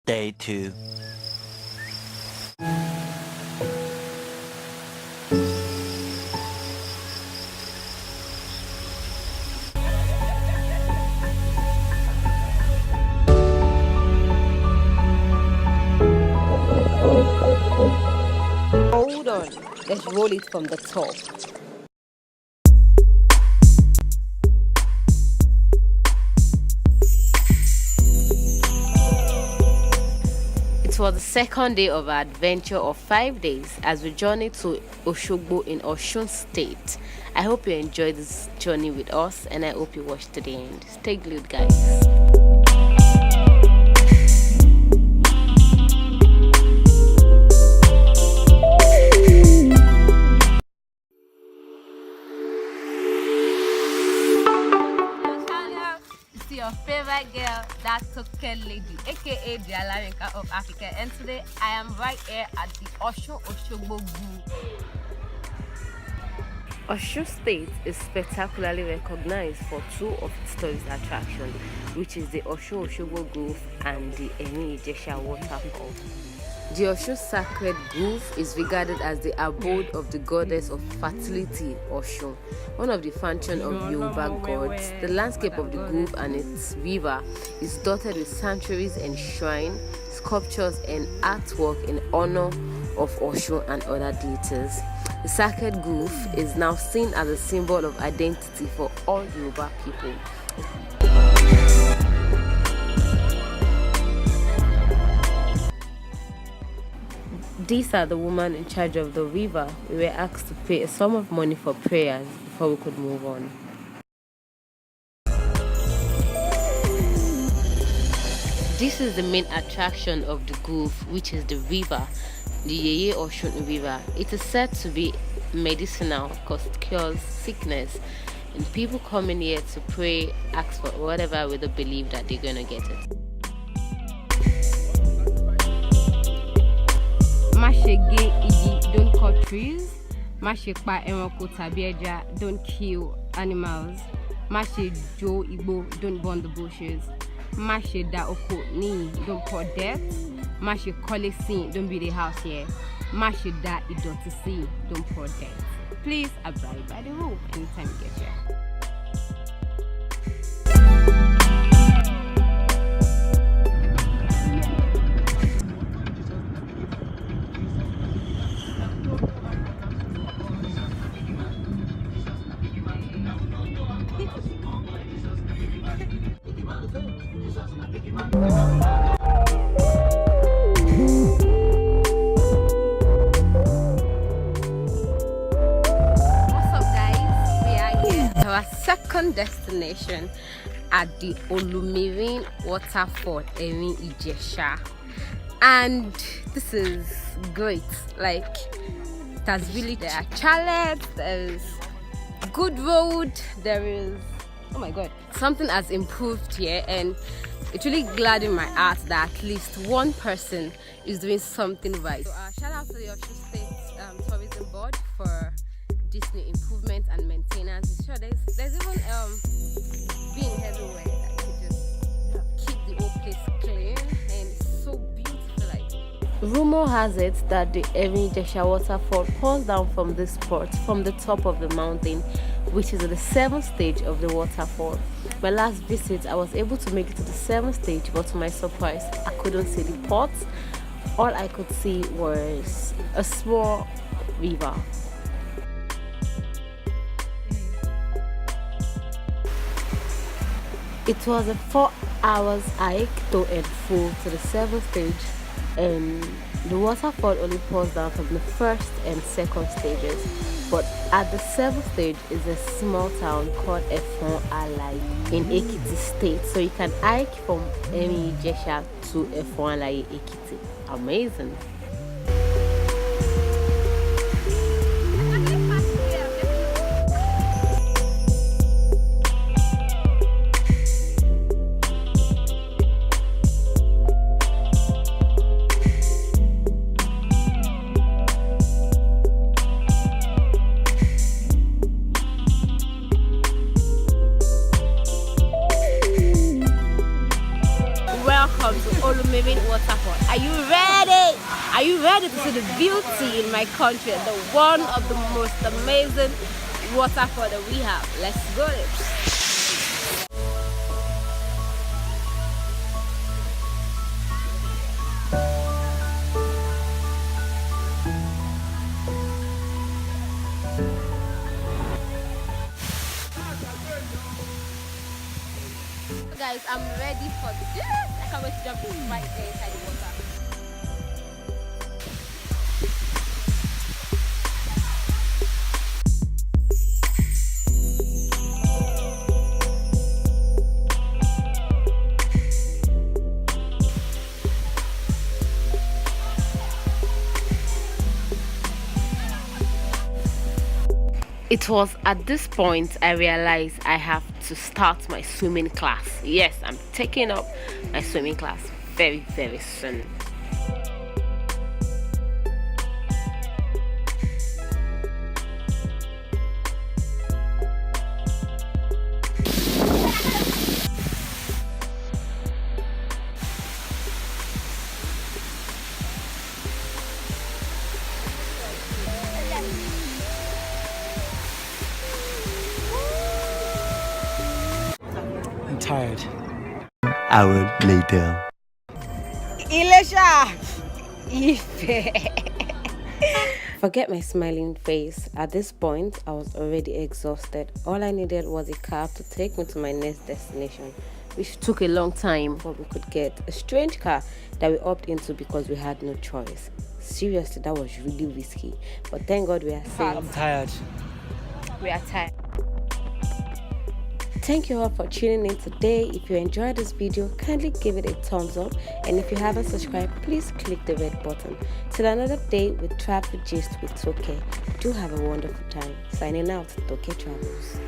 Day 2. Hold on, let's roll it from the top. It was the second day of our adventure of 5 days as we journeyed to Osogbo in Osun State. I hope you enjoyed this journey with us and I hope you watch to the end. Stay glued, guys. Your favorite girl, that token lady, aka the Alarinka of Africa, and today I am right here at the Osun Osogbo Zoo. Osun State is spectacularly recognized for two of its tourist attractions, which is the Osun Osogbo Grove and the Ijesha waterfall. The Osun Sacred Grove is regarded as the abode of the goddess of fertility, Osun, one of the functions of Yoruba gods. The landscape of the grove and its river is dotted with sanctuaries and shrines, sculptures and artwork in honor of Osun and other deities. The Sacred Grove is now seen as a symbol of identity for all Yoruba people. These are the women in charge of the river. We were asked to pay a sum of money for prayers before we could move on. This is the main attraction of the grove, which is the river, the Yeye Osun River. It is said to be medicinal because it cures sickness, and people come in here to pray, ask for whatever with the belief that they're going to get it. Don't cut trees. Don't kill animals. Jo Igbo, don't burn the bushes. Da oko ni, don't pour death. Kole sin, don't build a house here. Da idoti si, don't pour death. Please abide by the rule anytime you get here. Our second destination at the Olumirin waterfall in Ijesha, and this is great. Like, there's really, there are chalets, there's good road, there is, oh my god, something has improved here, and it really gladdened my heart that at least one person is doing something right. So, shout out to the Osun State Tourism Board for this new improvement and maintenance. Sure, there's even being everywhere that could just keep the whole place clean, and it's so beautiful. Like, rumor has it that the Ijesha waterfall pours down from this spot, from the top of the mountain, which is at the 7th stage of the waterfall. My last visit, I was able to make it to the 7th stage, but to my surprise, I couldn't see the pot. All I could see was a small river. It was a 4 hours hike to and fro to the 7th stage, and the waterfall only pours down from the 1st and 2nd stages. But at the 7th stage is a small town called Efon Alai in Ekiti State. So you can hike from Ijesha to Efon Alai, Ekiti. Amazing. Welcome to Olumirin waterfall. waterfall. Are you ready? Are you ready to see the beauty in my country? The one of the most amazing waterfall that we have. Let's go. Guys, I'm ready for this. I can't wait to jump right there inside the water. It was at this point I realized I have to start my swimming class. Yes, I'm taking up my swimming class very, very soon. I'm tired. Hour later. Ilesha! Forget my smiling face. At this point, I was already exhausted. All I needed was a cab to take me to my next destination, which took a long time, but we could get a strange car that we opted into because we had no choice. Seriously, that was really risky, but thank God we are safe. I'm tired. We are tired. Thank you all for tuning in today. If you enjoyed this video, kindly give it a thumbs up, and if you haven't subscribed, please click the red button. Till another day with Travel Gist with Toke. Do have a wonderful time. Signing out, Toke Travels.